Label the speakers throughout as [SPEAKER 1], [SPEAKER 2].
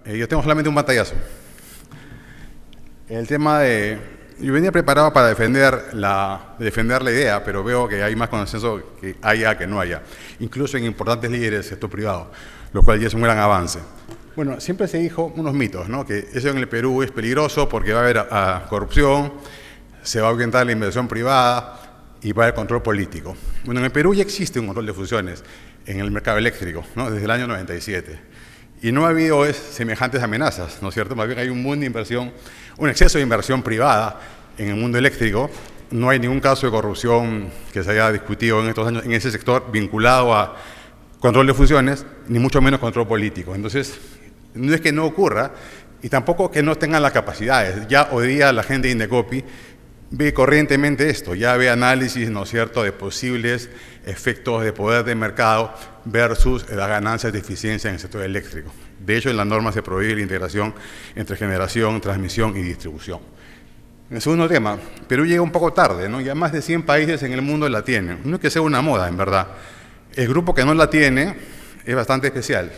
[SPEAKER 1] Yo tengo solamente un pantallazo. El tema de... Yo venía preparado para defender la idea, pero veo que hay más consenso que haya que no haya, incluso en importantes líderes del sector privado, lo cual ya es un gran avance. Bueno, siempre se dijo unos mitos, ¿no? Que eso en el Perú es peligroso porque va a haber corrupción, se va a aumentar la inversión privada y va a haber control político. Bueno, en el Perú ya existe un control de fusiones en el mercado eléctrico, ¿no? Desde el año 97. Y no ha habido semejantes amenazas, ¿no es cierto? Más bien hay un mundo de inversión, un exceso de inversión privada en el mundo eléctrico. No hay ningún caso de corrupción que se haya discutido en estos años en ese sector vinculado a control de fusiones, ni mucho menos control político. Entonces, no es que no ocurra y tampoco que no tengan las capacidades. Ya hoy día la gente de Indecopi ve corrientemente esto, ya ve análisis, ¿no es cierto?, de posibles efectos de poder de mercado versus las ganancias de eficiencia en el sector eléctrico. De hecho, en la norma se prohíbe la integración entre generación, transmisión y distribución. El segundo tema, Perú llega un poco tarde, ¿no? Ya más de 100 países en el mundo la tienen. No es que sea una moda, en verdad. El grupo que no la tiene es bastante especial.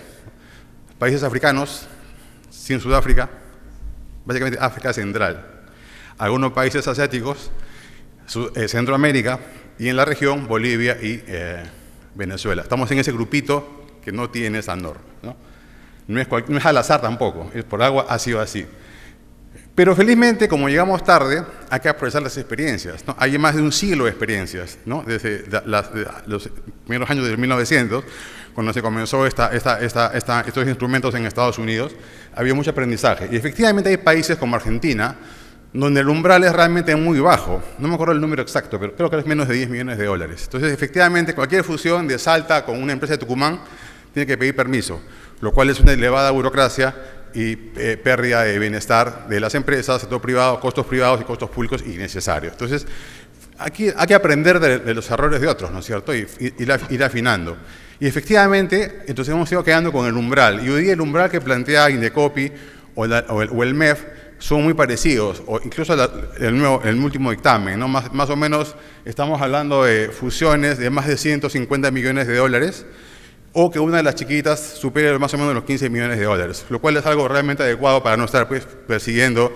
[SPEAKER 1] Países africanos, sin Sudáfrica, básicamente África Central. Algunos países asiáticos, Centroamérica, y en la región Bolivia y Venezuela. Estamos en ese grupito que no tiene esa norma, ¿no? No es al azar tampoco, es por algo ha sido así. Pero felizmente, como llegamos tarde, hay que aprovechar las experiencias, ¿no? Hay más de un siglo de experiencias, ¿no? Desde los primeros años de 1900, cuando se comenzó estos instrumentos en Estados Unidos, había mucho aprendizaje. Y efectivamente hay países como Argentina, donde el umbral es realmente muy bajo. No me acuerdo el número exacto, pero creo que es menos de 10 millones de dólares. Entonces, efectivamente, cualquier fusión de Salta con una empresa de Tucumán tiene que pedir permiso, lo cual es una elevada burocracia y pérdida de bienestar de las empresas, sector privado, costos privados y costos públicos innecesarios. Entonces, aquí hay que aprender de los errores de otros, ¿no es cierto? Y ir afinando. Y efectivamente, entonces hemos ido quedando con el umbral. Y hoy día el umbral que plantea Indecopi o el MEF son muy parecidos, o incluso el último dictamen, ¿no? Más o menos estamos hablando de fusiones de más de 150 millones de dólares, o que una de las chiquitas supere más o menos los 15 millones de dólares, lo cual es algo realmente adecuado para no estar pues, persiguiendo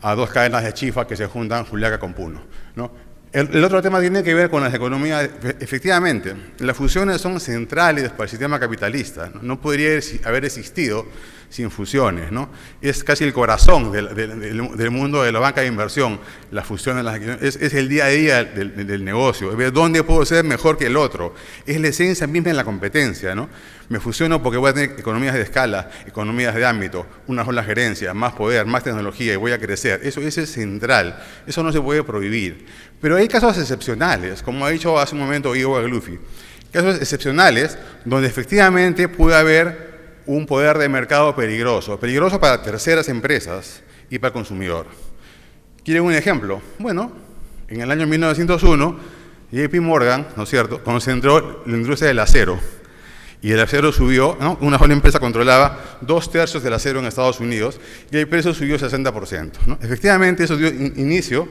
[SPEAKER 1] a dos cadenas de chifa que se juntan Juliaca con Puno, ¿no? El otro tema tiene que ver con las economías. Efectivamente, las fusiones son centrales para el sistema capitalista, ¿no? No podría haber existido sin fusiones, ¿no? Es casi el corazón del mundo de la banca de inversión, las fusiones, es el día a día del negocio, ver dónde puedo ser mejor que el otro, es la esencia misma en la competencia, ¿no? Me fusiono porque voy a tener economías de escala, economías de ámbito, una sola gerencia, más poder, más tecnología y voy a crecer. Eso es central, eso no se puede prohibir. Pero hay casos excepcionales, como ha dicho hace un momento Ivo Aglufi, casos excepcionales donde efectivamente puede haber un poder de mercado peligroso para terceras empresas y para el consumidor. ¿Quieren un ejemplo? Bueno, en el año 1901, JP Morgan, ¿no es cierto?, concentró la industria del acero. Y el acero subió, ¿no? Una sola empresa controlaba 2/3 del acero en Estados Unidos y el precio subió 60%, ¿no? Efectivamente, eso dio inicio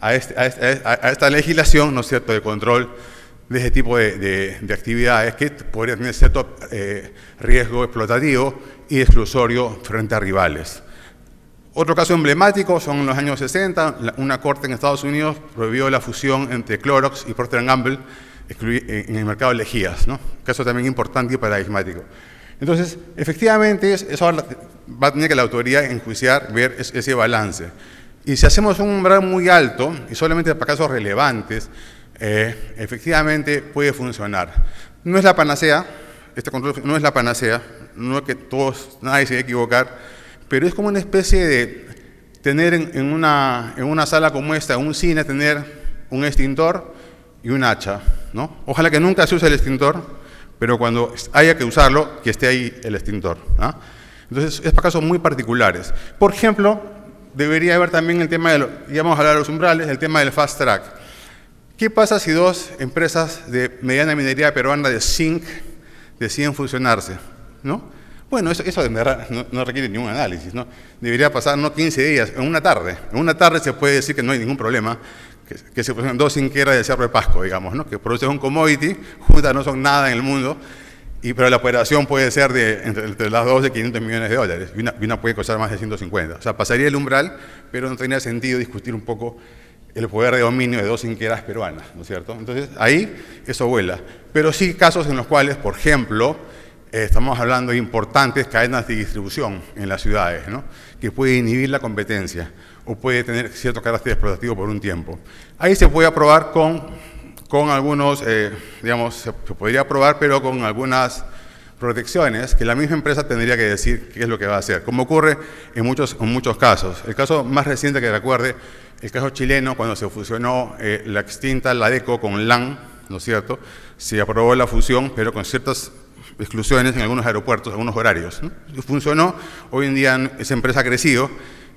[SPEAKER 1] a esta legislación, ¿no es cierto?, de control de ese tipo de actividades que podrían tener cierto riesgo explotativo y exclusorio frente a rivales. Otro caso emblemático son los años 60, una corte en Estados Unidos prohibió la fusión entre Clorox y Procter & Gamble en el mercado de lejías, ¿no? Caso también importante y paradigmático. Entonces, efectivamente, eso va a tener que la autoridad enjuiciar, ver ese balance. Y si hacemos un umbral muy alto, y solamente para casos relevantes, efectivamente puede funcionar. No es la panacea, este control no es la panacea, no es que nadie se debe equivocar, pero es como una especie de tener en una sala como esta, en un cine, tener un extintor y un hacha, ¿no? Ojalá que nunca se use el extintor, pero cuando haya que usarlo, que esté ahí el extintor, ¿no? Entonces, es para casos muy particulares. Por ejemplo, debería haber también el tema ya vamos a hablar de los umbrales, el tema del fast track. ¿Qué pasa si dos empresas de mediana minería peruana de zinc deciden fusionarse, ¿no? Bueno, eso de verdad no requiere ningún análisis, ¿no? Debería pasar no 15 días, en una tarde. En una tarde se puede decir que no hay ningún problema, que se fusionen dos zinqueras del Cerro de Pasco, digamos, ¿no? Que producen un commodity, juntas no son nada en el mundo, pero la operación puede ser entre las dos de 500 millones de dólares y una puede costar más de 150. O sea, pasaría el umbral, pero no tendría sentido discutir un poco el poder de dominio de dos inquieras peruanas, ¿no es cierto? Entonces, ahí eso vuela. Pero sí casos en los cuales, por ejemplo, estamos hablando de importantes cadenas de distribución en las ciudades, ¿no? Que puede inhibir la competencia o puede tener cierto carácter explotativo por un tiempo. Ahí se puede aprobar con algunos, digamos, se podría aprobar, pero con algunas protecciones que la misma empresa tendría que decir qué es lo que va a hacer, como ocurre en muchos casos. El caso más reciente que recuerde, el caso chileno, cuando se fusionó la extinta LADECO con LAN, ¿no es cierto? Se aprobó la fusión, pero con ciertas exclusiones en algunos aeropuertos, algunos horarios, ¿no? Y funcionó, hoy en día esa empresa ha crecido,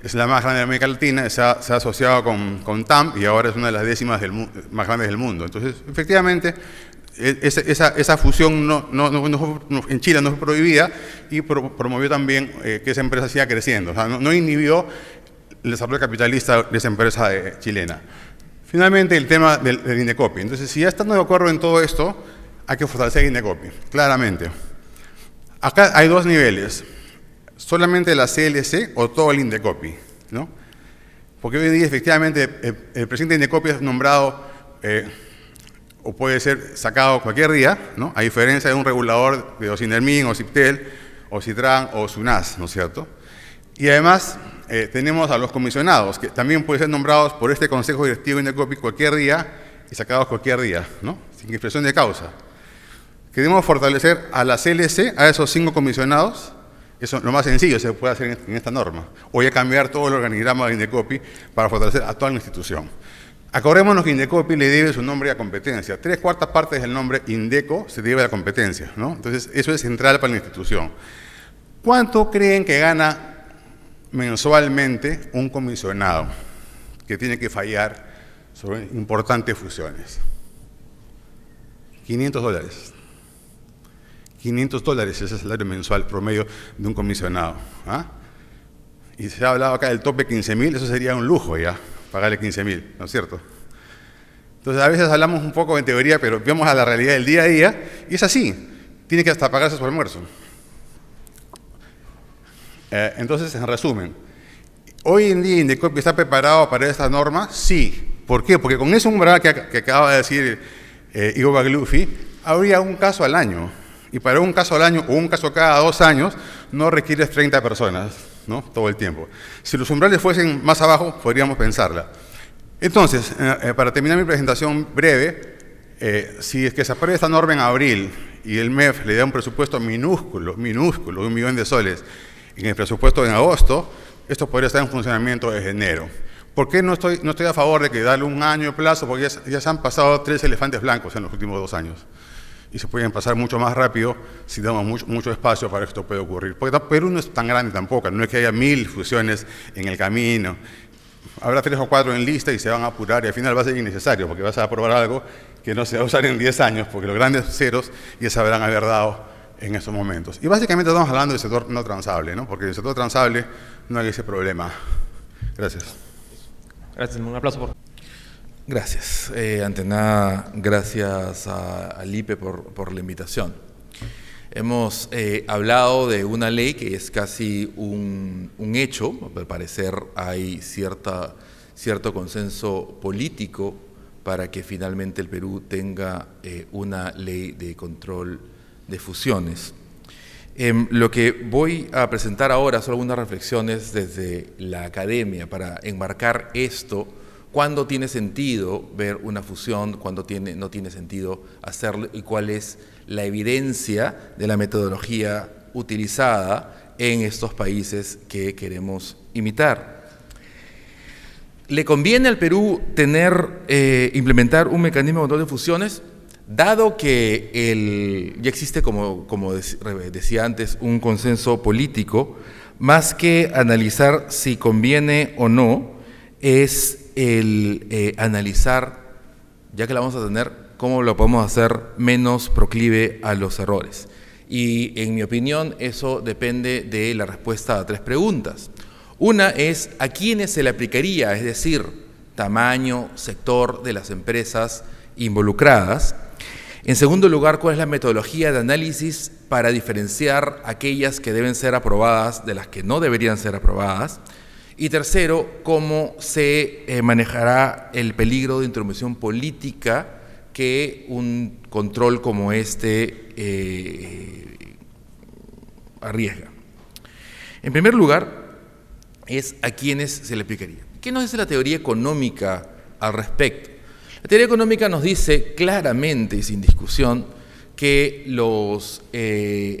[SPEAKER 1] es la más grande de América Latina, se ha asociado con TAM y ahora es una de las 10ª más grandes del mundo. Entonces, efectivamente, esa fusión en Chile no fue prohibida y promovió también que esa empresa siga creciendo. O sea, no inhibió el desarrollo capitalista de esa empresa chilena. Finalmente, el tema del Indecopi. Entonces, si ya estando de acuerdo en todo esto, hay que fortalecer el Indecopi, claramente. Acá hay dos niveles. Solamente la CLC o todo el Indecopi, ¿no? Porque hoy en día, efectivamente, el presidente de Indecopi es nombrado o puede ser sacado cualquier día, ¿no? A diferencia de un regulador de Ocinermin o Ciptel o Citran o SUNAS, ¿no es cierto? Y además tenemos a los comisionados, que también pueden ser nombrados por este Consejo Directivo de Indecopi cualquier día y sacados cualquier día, ¿no? Sin expresión de causa. Queremos fortalecer a la CLC, a esos 5 comisionados. Eso es lo más sencillo, se puede hacer en esta norma. O ya cambiar todo el organigrama de Indecopi para fortalecer a toda la institución. Acordémonos que Indecopi le debe su nombre a competencia. 3/4 partes del nombre Indeco se debe a la competencia, ¿no? Entonces, eso es central para la institución. ¿Cuánto creen que gana mensualmente un comisionado que tiene que fallar sobre importantes fusiones? $500. $500 es el salario mensual promedio de un comisionado. ¿Ah? Y se ha hablado acá del tope 15.000, eso sería un lujo ya, pagarle 15.000, ¿no es cierto? Entonces a veces hablamos un poco en teoría, pero vemos a la realidad del día a día, y es así, tiene que hasta pagarse su almuerzo. Entonces, en resumen, ¿hoy en día Indecopi está preparado para esta norma? Sí. ¿Por qué? Porque con ese umbral que acaba de decir Ivo Bagliuffi, habría un caso al año. Y para un caso al año o un caso cada 2 años, no requieres 30 personas, ¿no? Todo el tiempo. Si los umbrales fuesen más abajo, podríamos pensarla. Entonces, para terminar mi presentación breve, si es que se aprueba esta norma en abril y el MEF le da un presupuesto minúsculo, de $1 millón de soles, en el presupuesto en agosto, esto podría estar en funcionamiento desde enero. ¿Por qué no estoy a favor de que darle un año de plazo? Porque ya se han pasado 3 elefantes blancos en los últimos 2 años. Y se pueden pasar mucho más rápido si damos mucho espacio para que esto pueda ocurrir. Porque Perú no es tan grande tampoco, no es que haya 1000 fusiones en el camino. Habrá 3 o 4 en lista y se van a apurar y al final va a ser innecesario porque vas a aprobar algo que no se va a usar en 10 años porque los grandes ceros ya se habrán haber dado en estos momentos. Y básicamente estamos hablando del sector no transable, ¿no? Porque en el sector transable no hay ese problema. Gracias.
[SPEAKER 2] Gracias, un aplauso por...
[SPEAKER 3] Gracias. Ante nada, gracias a Lipe por la invitación. Hemos hablado de una ley que es casi un hecho. Al parecer hay cierto consenso político para que finalmente el Perú tenga una ley de control de fusiones. Lo que voy a presentar ahora son algunas reflexiones desde la academia para enmarcar esto. ¿Cuándo tiene sentido ver una fusión? ¿Cuándo no tiene sentido hacerlo? ¿Y cuál es la evidencia de la metodología utilizada en estos países que queremos imitar? ¿Le conviene al Perú implementar un mecanismo de control de fusiones? Dado que ya existe, como decía antes, un consenso político, más que analizar si conviene o no, es analizar, ya que la vamos a tener, cómo lo podemos hacer menos proclive a los errores. Y en mi opinión eso depende de la respuesta a 3 preguntas. Una es, ¿a quiénes se le aplicaría? Es decir, tamaño, sector de las empresas involucradas. En segundo lugar, ¿cuál es la metodología de análisis para diferenciar aquellas que deben ser aprobadas de las que no deberían ser aprobadas? Y tercero, ¿cómo se manejará el peligro de intromisión política que un control como este arriesga? En primer lugar, es a quienes se le aplicaría. ¿Qué nos dice la teoría económica al respecto? La teoría económica nos dice claramente y sin discusión que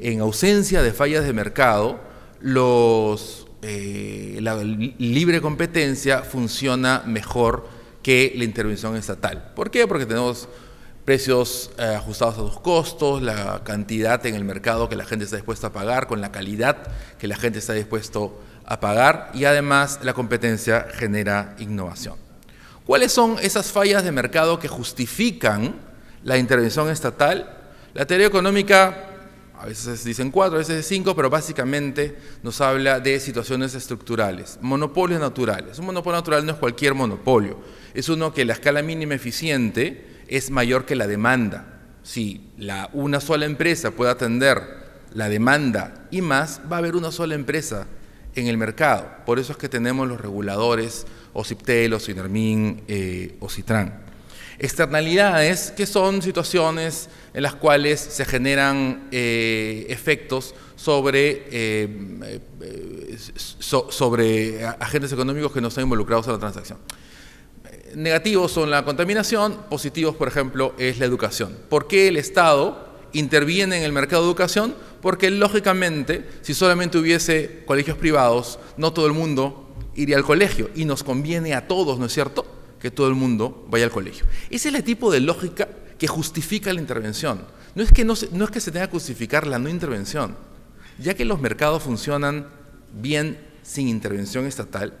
[SPEAKER 3] en ausencia de fallas de mercado, la libre competencia funciona mejor que la intervención estatal. ¿Por qué? Porque tenemos precios ajustados a los costos, la cantidad en el mercado que la gente está dispuesta a pagar, con la calidad que la gente está dispuesto a pagar, y además la competencia genera innovación. ¿Cuáles son esas fallas de mercado que justifican la intervención estatal? La teoría económica, a veces dicen 4, a veces 5, pero básicamente nos habla de situaciones estructurales, monopolios naturales. Un monopolio natural no es cualquier monopolio, es uno que la escala mínima eficiente es mayor que la demanda. Si una sola empresa puede atender la demanda y más, va a haber una sola empresa en el mercado. Por eso es que tenemos los reguladores, o CIPTEL, o SINERMIN, o CITRAN. Externalidades, que son situaciones en las cuales se generan efectos sobre agentes económicos que no están involucrados en la transacción. Negativos son la contaminación, positivos, por ejemplo, es la educación. ¿Por qué el Estado interviene en el mercado de educación? Porque, lógicamente, si solamente hubiese colegios privados, no todo el mundo iría al colegio, y nos conviene a todos, ¿no es cierto?, que todo el mundo vaya al colegio. Ese es el tipo de lógica que justifica la intervención. No es que se tenga que justificar la no intervención, ya que los mercados funcionan bien sin intervención estatal.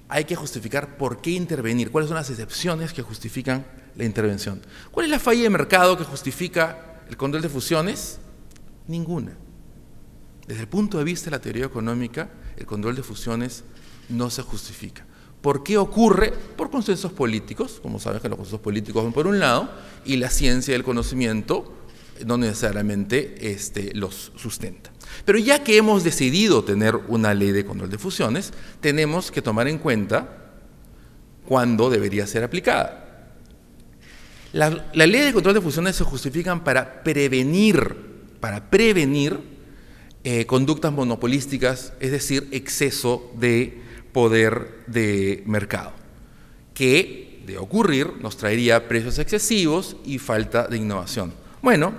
[SPEAKER 3] Hay que justificar por qué intervenir, cuáles son las excepciones que justifican la intervención. ¿Cuál es la falla de mercado que justifica el control de fusiones? Ninguna. Desde el punto de vista de la teoría económica, el control de fusiones no se justifica. ¿Por qué ocurre? Por consensos políticos, como sabes que los consensos políticos van por un lado, y la ciencia y el conocimiento no necesariamente los sustenta. Pero ya que hemos decidido tener una ley de control de fusiones, tenemos que tomar en cuenta cuándo debería ser aplicada. La ley de control de fusiones se justifican para prevenir conductas monopolísticas, es decir, exceso de poder de mercado, que de ocurrir nos traería precios excesivos y falta de innovación. Bueno,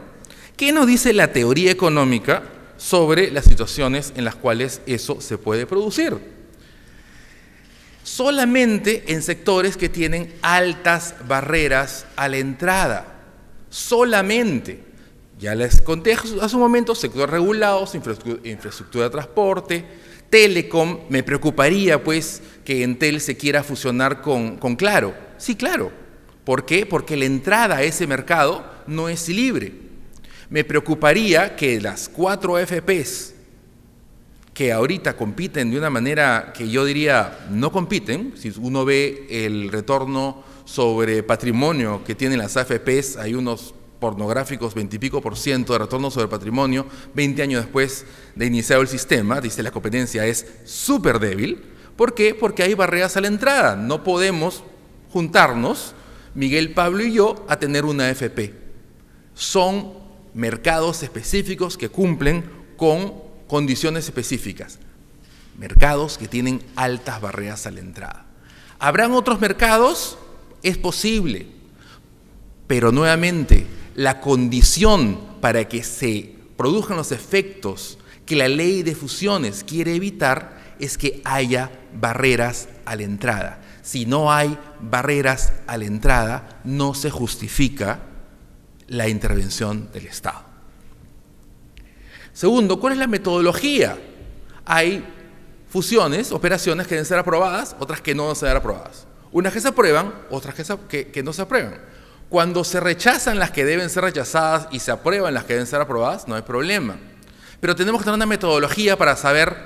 [SPEAKER 3] ¿qué nos dice la teoría económica sobre las situaciones en las cuales eso se puede producir? Solamente en sectores que tienen altas barreras a la entrada. Solamente. Ya les conté hace un momento, sectores regulados, infraestructura de transporte, Telecom. Me preocuparía pues que Entel se quiera fusionar con Claro. Sí, claro. ¿Por qué? Porque la entrada a ese mercado no es libre. Me preocuparía que las 4 AFPs que ahorita compiten de una manera que yo diría no compiten, si uno ve el retorno sobre patrimonio que tienen las AFPs, hay unos pornográficos 20 y pico % de retorno sobre patrimonio 20 años después de iniciado el sistema. Dice la competencia es súper débil. ¿Por qué? Porque hay barreras a la entrada. No podemos juntarnos, Miguel, Pablo y yo, a tener una AFP. Son mercados específicos que cumplen con condiciones específicas. Mercados que tienen altas barreras a la entrada. ¿Habrán otros mercados? Es posible. Pero nuevamente, la condición para que se produzcan los efectos que la ley de fusiones quiere evitar es que haya barreras a la entrada. Si no hay barreras a la entrada, no se justifica la intervención del Estado. Segundo, ¿cuál es la metodología? Hay fusiones, operaciones que deben ser aprobadas, otras que no deben ser aprobadas. Unas que se aprueban, otras que no se aprueban. Cuando se rechazan las que deben ser rechazadas y se aprueban las que deben ser aprobadas, no hay problema. Pero tenemos que tener una metodología para saber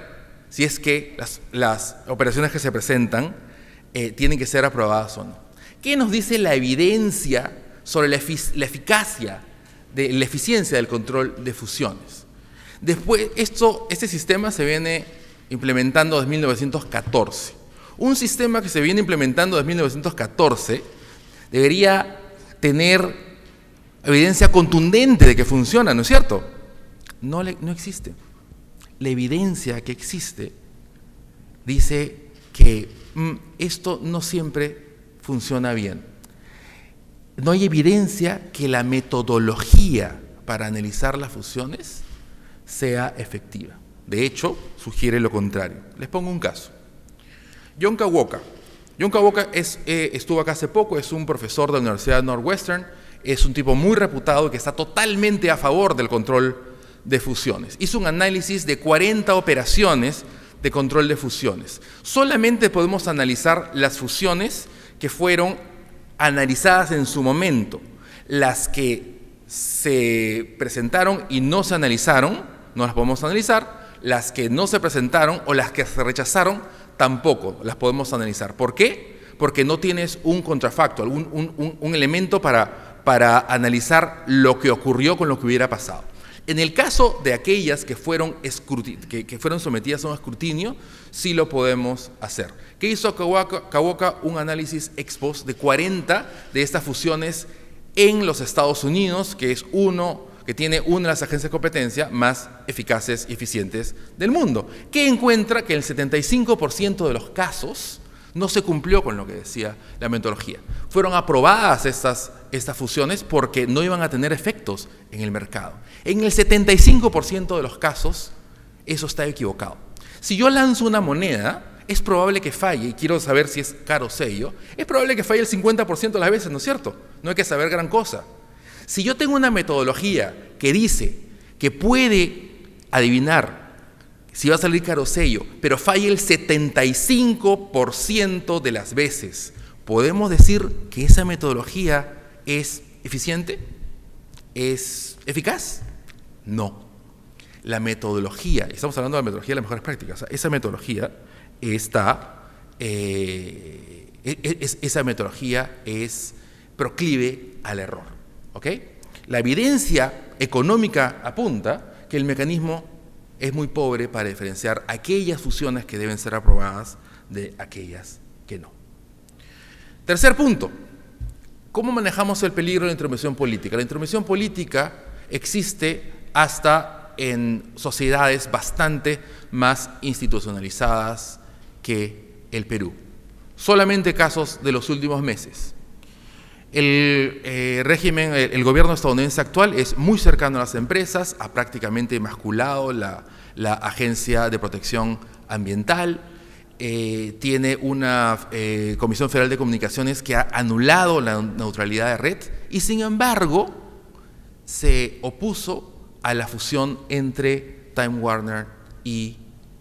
[SPEAKER 3] si es que las operaciones que se presentan tienen que ser aprobadas o no. ¿Qué nos dice la evidencia sobre la eficacia de la eficiencia del control de fusiones. Después, este sistema se viene implementando desde 1914. Un sistema que se viene implementando desde 1914 debería tener evidencia contundente de que funciona, ¿no es cierto? No existe. La evidencia que existe dice que esto no siempre funciona bien. No hay evidencia que la metodología para analizar las fusiones sea efectiva. De hecho, sugiere lo contrario. Les pongo un caso. John Kawooka. John Kawooka estuvo acá hace poco, es un profesor de la Universidad de Northwestern, es un tipo muy reputado y que está totalmente a favor del control de fusiones. Hizo un análisis de 40 operaciones de control de fusiones. Solamente podemos analizar las fusiones que fueron analizadas en su momento. Las que se presentaron y no se analizaron, no las podemos analizar. Las que no se presentaron o las que se rechazaron, tampoco las podemos analizar. ¿Por qué? Porque no tienes un contrafacto, un elemento para analizar lo que ocurrió con lo que hubiera pasado. En el caso de aquellas que fueron sometidas a un escrutinio, sí lo podemos hacer. ¿Qué hizo Kawooka? Un análisis ex post de 40 de estas fusiones en los Estados Unidos, que tiene una de las agencias de competencia más eficaces y eficientes del mundo, que encuentra que el 75% de los casos no se cumplió con lo que decía la metodología. Fueron aprobadas estas fusiones porque no iban a tener efectos en el mercado. En el 75% de los casos, eso está equivocado. Si yo lanzo una moneda, es probable que falle, y quiero saber si es Carosello, es probable que falle el 50% de las veces, ¿no es cierto? No hay que saber gran cosa. Si yo tengo una metodología que dice que puede adivinar si va a salir Carosello, pero falla el 75% de las veces, ¿podemos decir que esa metodología es eficiente? ¿Es eficaz? No. La metodología, estamos hablando de la metodología de las mejores prácticas, esa metodología es proclive al error. ¿Ok? La evidencia económica apunta que el mecanismo es muy pobre para diferenciar aquellas fusiones que deben ser aprobadas de aquellas que no. Tercer punto, ¿cómo manejamos el peligro de la intervención política? La intervención política existe hasta en sociedades bastante más institucionalizadas que el Perú. Solamente casos de los últimos meses. El gobierno estadounidense actual es muy cercano a las empresas, ha prácticamente emasculado la Agencia de Protección Ambiental, tiene una Comisión Federal de Comunicaciones que ha anulado la neutralidad de red y sin embargo se opuso a la fusión entre Time Warner y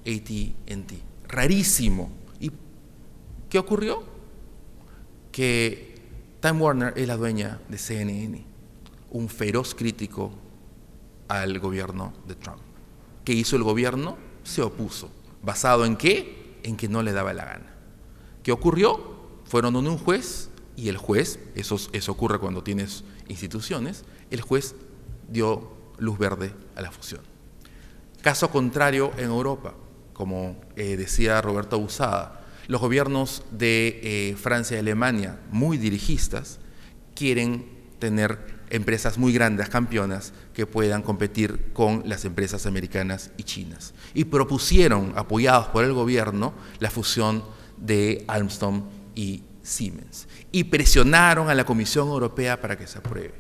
[SPEAKER 3] AT&T. Rarísimo. ¿Y qué ocurrió? Que Time Warner es la dueña de CNN, un feroz crítico al gobierno de Trump. ¿Qué hizo el gobierno? Se opuso. ¿Basado en qué? En que no le daba la gana. ¿Qué ocurrió? Fueron donde un juez y el juez, eso ocurre cuando tienes instituciones, el juez dio luz verde a la fusión. Caso contrario en Europa, como decía Roberto Abusada, los gobiernos de Francia y Alemania, muy dirigistas, quieren tener empresas muy grandes, campeonas, que puedan competir con las empresas americanas y chinas. Y propusieron, apoyados por el gobierno, la fusión de Alstom y Siemens. Y presionaron a la Comisión Europea para que se apruebe.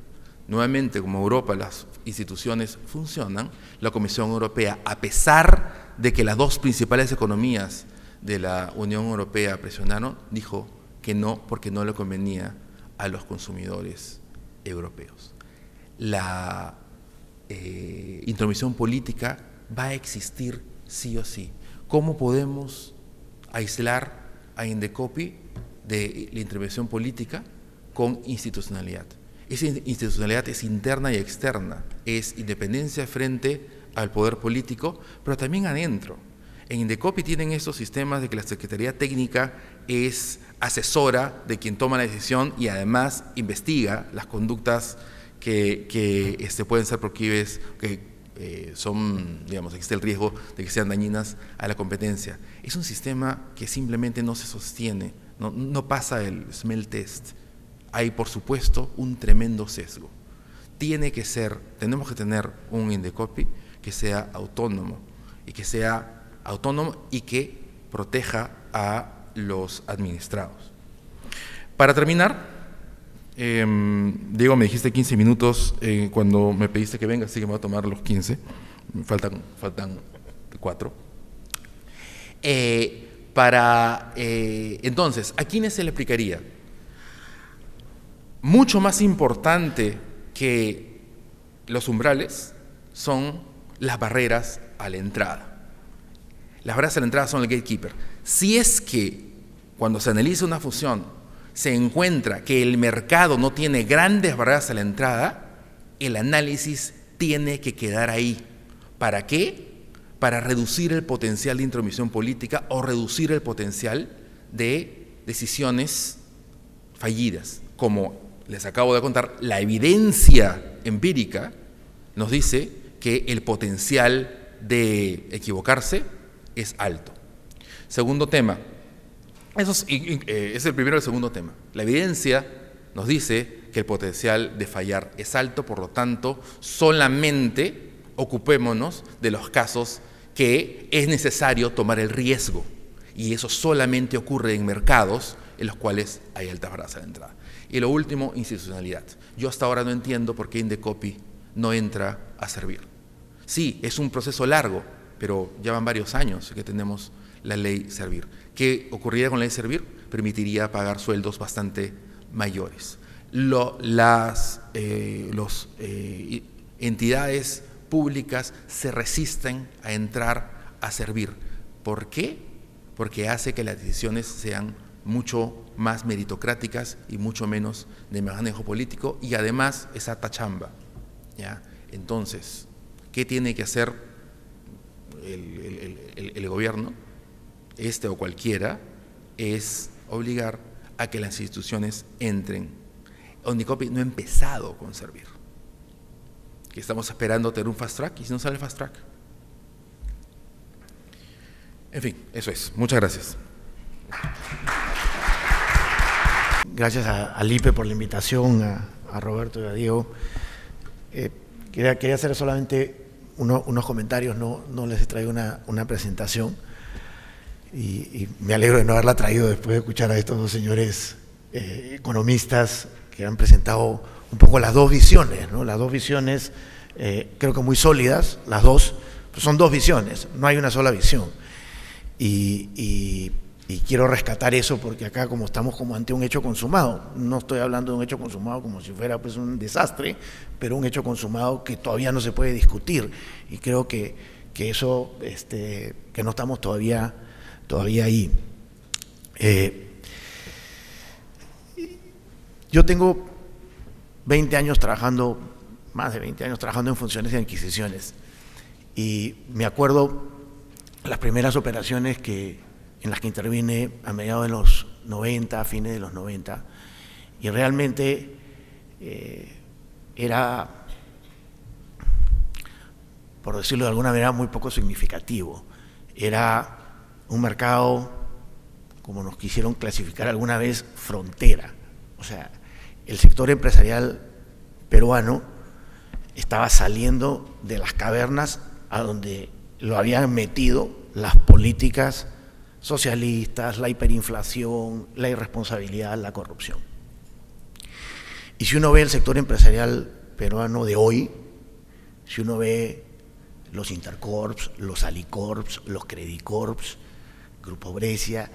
[SPEAKER 3] Nuevamente, como Europa las instituciones funcionan, la Comisión Europea, a pesar de que las dos principales economías de la Unión Europea presionaron, dijo que no, porque no le convenía a los consumidores europeos. La intromisión política va a existir sí o sí. ¿Cómo podemos aislar a Indecopi de la intervención política? Con institucionalidad. Esa institucionalidad es interna y externa, es independencia frente al poder político, pero también adentro. En Indecopi tienen estos sistemas de que la Secretaría Técnica es asesora de quien toma la decisión y además investiga las conductas que pueden ser proclives, que digamos, existe el riesgo de que sean dañinas a la competencia. Es un sistema que simplemente no se sostiene, no pasa el smell test. Hay, por supuesto, un tremendo sesgo. Tenemos que tener un Indecopi que sea autónomo y que proteja a los administrados. Para terminar, Diego, me dijiste 15 minutos cuando me pediste que venga, así que me voy a tomar los 15. Faltan 4. Entonces, ¿a quiénes se le aplicaría? Mucho más importante que los umbrales son las barreras a la entrada. Las barreras a la entrada son el gatekeeper. Si es que cuando se analiza una fusión se encuentra que el mercado no tiene grandes barreras a la entrada, el análisis tiene que quedar ahí. ¿Para qué? Para reducir el potencial de intromisión política o reducir el potencial de decisiones fallidas. Como les acabo de contar, la evidencia empírica nos dice que el potencial de equivocarse es alto. Segundo tema. Eso es el primero y el segundo tema. La evidencia nos dice que el potencial de fallar es alto, por lo tanto, solamente ocupémonos de los casos que es necesario tomar el riesgo. Y eso solamente ocurre en mercados en los cuales hay altas barreras a la entrada. Y lo último, institucionalidad. Yo hasta ahora no entiendo por qué Indecopi no entra a servir. Sí, es un proceso largo, pero ya van varios años que tenemos la ley Servir. ¿Qué ocurriría con la ley Servir? Permitiría pagar sueldos bastante mayores. Las entidades públicas se resisten a entrar a servir. ¿Por qué? Porque hace que las decisiones sean mucho más meritocráticas y mucho menos de manejo político, y además es harta chamba, ¿ya? Entonces, ¿qué tiene que hacer el gobierno, o cualquiera? Es obligar a que las instituciones entren. Indecopi no ha empezado con Servir, que estamos esperando tener un fast track, y si no sale el fast track. En fin, eso es. Muchas gracias.
[SPEAKER 4] Gracias a Lipe por la invitación, a Roberto y a Diego. Quería hacer solamente unos comentarios, no les he traído una presentación, y me alegro de no haberla traído después de escuchar a estos dos señores economistas que han presentado un poco las dos visiones, ¿no? Las dos visiones creo que muy sólidas, las dos, pues son dos visiones, no hay una sola visión. Y quiero rescatar eso, porque acá como estamos como ante un hecho consumado, no estoy hablando de un hecho consumado como si fuera pues un desastre, pero un hecho consumado que todavía no se puede discutir, y creo que eso, que no estamos todavía ahí. Yo tengo 20 años trabajando, más de 20 años trabajando en funciones y adquisiciones, y me acuerdo las primeras operaciones en las que intervine a mediados de los 90, a fines de los 90, y realmente era, por decirlo de alguna manera, muy poco significativo. Era un mercado, como nos quisieron clasificar alguna vez, frontera. O sea, el sector empresarial peruano estaba saliendo de las cavernas a donde lo habían metido las políticas socialistas, la hiperinflación, la irresponsabilidad, la corrupción. Y si uno ve el sector empresarial peruano de hoy, si uno ve los Intercorps, los Alicorps, los Credicorps, Grupo Brescia,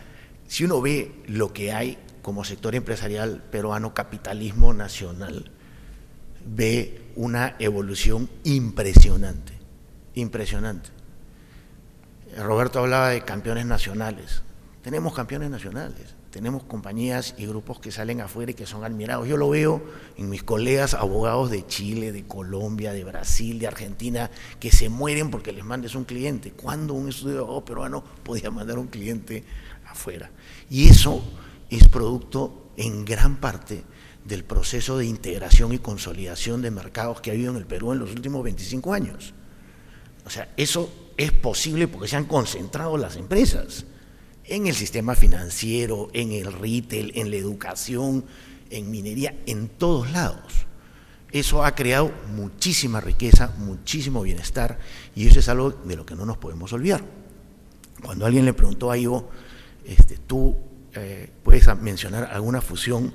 [SPEAKER 4] si uno ve lo que hay como sector empresarial peruano, capitalismo nacional, ve una evolución impresionante, impresionante. Roberto hablaba de campeones nacionales. Tenemos campeones nacionales, tenemos compañías y grupos que salen afuera y que son admirados. Yo lo veo en mis colegas abogados de Chile, de Colombia, de Brasil, de Argentina, que se mueren porque les mandes un cliente. ¿Cuándo un estudio de abogado peruano podía mandar un cliente afuera? Y eso es producto en gran parte del proceso de integración y consolidación de mercados que ha habido en el Perú en los últimos 25 años. O sea, eso es posible porque se han concentrado las empresas en el sistema financiero, en el retail, en la educación, en minería, en todos lados. Eso ha creado muchísima riqueza, muchísimo bienestar, y eso es algo de lo que no nos podemos olvidar. Cuando alguien le preguntó a Ivo, ¿tú puedes mencionar alguna fusión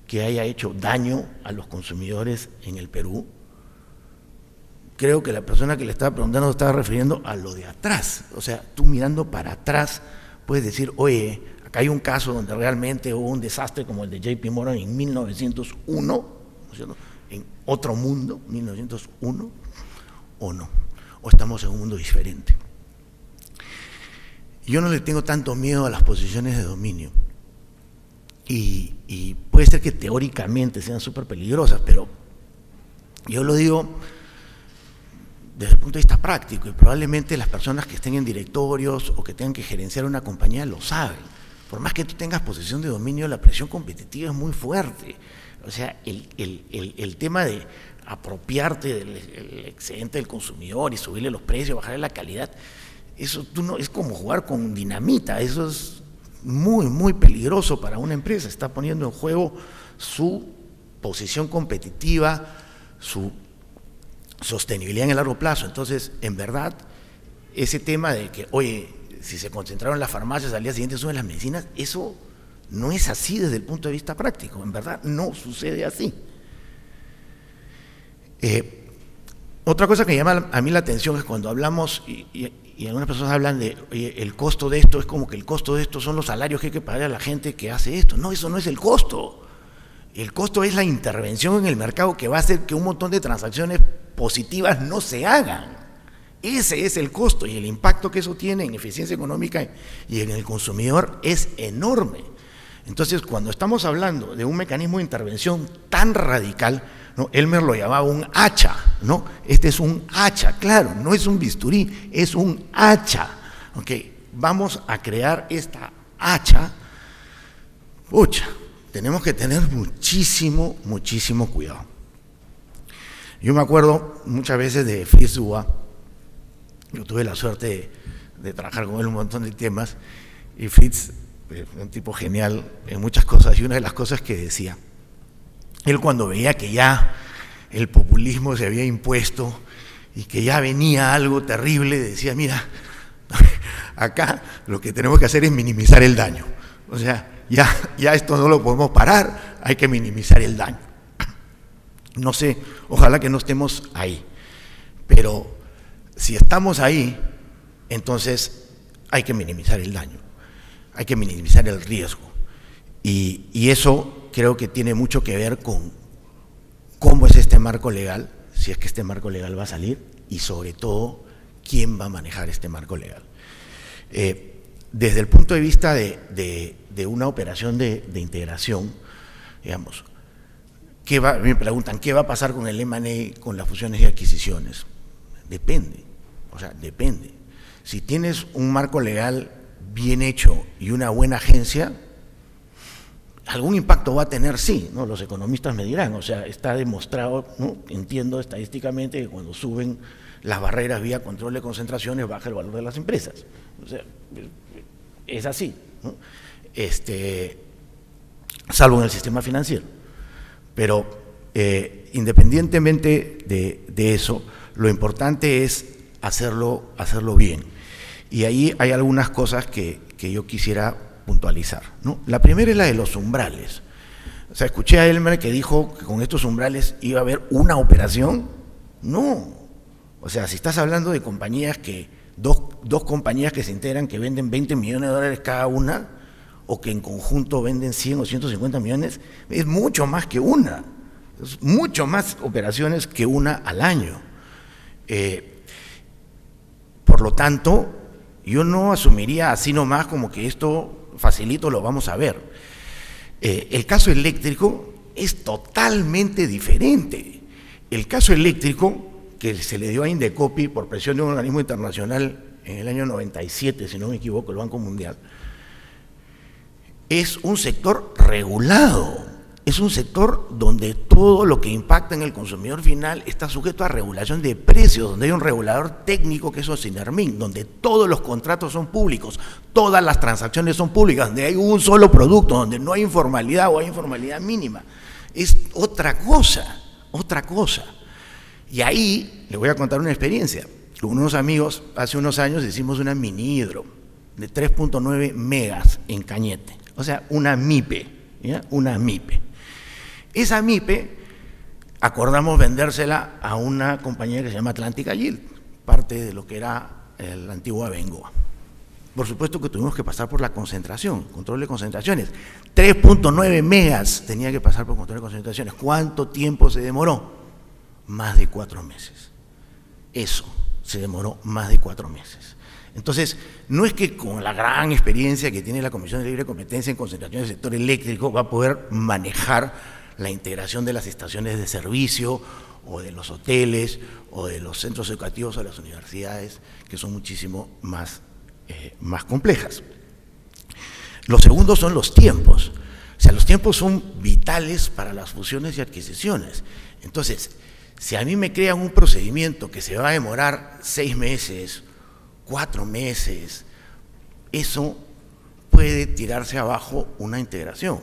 [SPEAKER 4] que haya hecho daño a los consumidores en el Perú? Creo que la persona que le estaba preguntando estaba refiriendo a lo de atrás. O sea, tú mirando para atrás puedes decir, oye, acá hay un caso donde realmente hubo un desastre como el de JP Morgan en 1901, ¿no es cierto?, en otro mundo, 1901, o no, o estamos en un mundo diferente. Yo no le tengo tanto miedo a las posiciones de dominio, y puede ser que teóricamente sean súper peligrosas, pero yo lo digo desde el punto de vista práctico, y probablemente las personas que estén en directorios o que tengan que gerenciar una compañía lo saben. Por más que tú tengas posición de dominio, la presión competitiva es muy fuerte. O sea, el tema de apropiarte del excedente del consumidor y subirle los precios, bajarle la calidad, eso es como jugar con dinamita. Eso es muy, muy peligroso para una empresa. Está poniendo en juego su posición competitiva, su sostenibilidad en el largo plazo. Entonces, en verdad, ese tema de que, oye, si se concentraron las farmacias, al día siguiente suben las medicinas, eso no es así desde el punto de vista práctico. En verdad, no sucede así. Otra cosa que llama a mí la atención es cuando hablamos, y algunas personas hablan de, oye, el costo de esto es como que el costo de esto son los salarios que hay que pagar a la gente que hace esto. No, eso no es el costo. El costo es la intervención en el mercado que va a hacer que un montón de transacciones positivas no se hagan. Ese es el costo, y el impacto que eso tiene en eficiencia económica y en el consumidor es enorme. Entonces, cuando estamos hablando de un mecanismo de intervención tan radical, ¿no? Elmer lo llamaba un hacha, ¿no? Este es un hacha, claro, no es un bisturí, es un hacha. Okay, vamos a crear esta hacha. Pucha, tenemos que tener muchísimo, muchísimo cuidado. Yo me acuerdo muchas veces de Fritz Duba. Yo tuve la suerte de trabajar con él un montón de temas, y Fritz, un tipo genial en muchas cosas, y una de las cosas que decía, él cuando veía que ya el populismo se había impuesto y que ya venía algo terrible, decía, mira, acá lo que tenemos que hacer es minimizar el daño. O sea, ya esto no lo podemos parar, hay que minimizar el daño. No sé, ojalá que no estemos ahí, pero si estamos ahí, entonces hay que minimizar el daño, hay que minimizar el riesgo, y eso creo que tiene mucho que ver con cómo es este marco legal, si es que este marco legal va a salir, y sobre todo, quién va a manejar este marco legal. Desde el punto de vista de una operación de integración, digamos, me preguntan, ¿qué va a pasar con el M&A, con las fusiones y adquisiciones? Depende, o sea, depende. Si tienes un marco legal bien hecho y una buena agencia, algún impacto va a tener, sí, ¿no? Los economistas me dirán, o sea, está demostrado, ¿no? Entiendo estadísticamente que cuando suben las barreras vía control de concentraciones baja el valor de las empresas. O sea, es así, ¿no? Salvo en el sistema financiero. Pero independientemente de eso, lo importante es hacerlo bien. Y ahí hay algunas cosas que yo quisiera puntualizar, ¿no? La primera es la de los umbrales. O sea, escuché a Elmer que dijo que con estos umbrales iba a haber una operación. No. O sea, si estás hablando de compañías dos compañías que se integran, que venden 20 millones de dólares cada una, o que en conjunto venden 100 o 150 millones, es mucho más que una. Es mucho más operaciones que una al año. Por lo tanto, yo no asumiría así nomás como que esto facilito lo vamos a ver. El caso eléctrico es totalmente diferente. El caso eléctrico que se le dio a Indecopi por presión de un organismo internacional en el año 97, si no me equivoco, el Banco Mundial, es un sector regulado, es un sector donde todo lo que impacta en el consumidor final está sujeto a regulación de precios, donde hay un regulador técnico que es Ocinermin, donde todos los contratos son públicos, todas las transacciones son públicas, donde hay un solo producto, donde no hay informalidad o hay informalidad mínima. Es otra cosa, otra cosa. Y ahí les voy a contar una experiencia. Con unos amigos, hace unos años hicimos una mini hidro de 3.9 megas en Cañete, o sea, una MIPE, ¿ya? Una MIPE. Esa MIPE acordamos vendérsela a una compañía que se llama Atlántica Yield, parte de lo que era la antigua Bengoa. Por supuesto que tuvimos que pasar por la concentración, control de concentraciones. 3.9 megas tenía que pasar por control de concentraciones. ¿Cuánto tiempo se demoró? Más de 4 meses. Eso se demoró más de 4 meses. Entonces, no es que con la gran experiencia que tiene la Comisión de Libre Competencia en concentración del sector eléctrico va a poder manejar la integración de las estaciones de servicio o de los hoteles o de los centros educativos o de las universidades, que son muchísimo más complejas. Lo segundo son los tiempos. O sea, los tiempos son vitales para las fusiones y adquisiciones. Entonces, si a mí me crean un procedimiento que se va a demorar 6 meses, 4 meses, eso puede tirarse abajo una integración.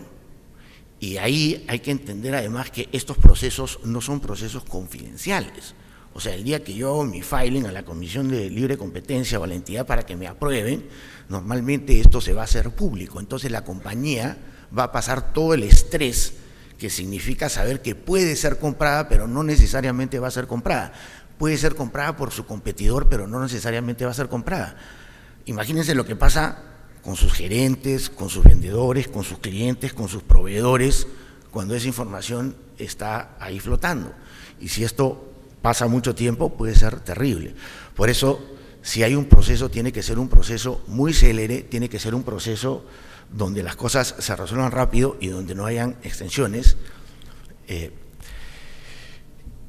[SPEAKER 4] Y ahí hay que entender además que estos procesos no son procesos confidenciales. O sea, el día que yo hago mi filing a la Comisión de Libre Competencia o a la entidad para que me aprueben, normalmente esto se va a hacer público. Entonces la compañía va a pasar todo el estrés que significa saber que puede ser comprada, pero no necesariamente va a ser comprada. Puede ser comprada por su competidor, pero no necesariamente va a ser comprada. Imagínense lo que pasa con sus gerentes, con sus vendedores, con sus clientes, con sus proveedores, cuando esa información está ahí flotando. Y si esto pasa mucho tiempo, puede ser terrible. Por eso, si hay un proceso, tiene que ser un proceso muy célere, tiene que ser un proceso donde las cosas se resuelvan rápido y donde no hayan extensiones.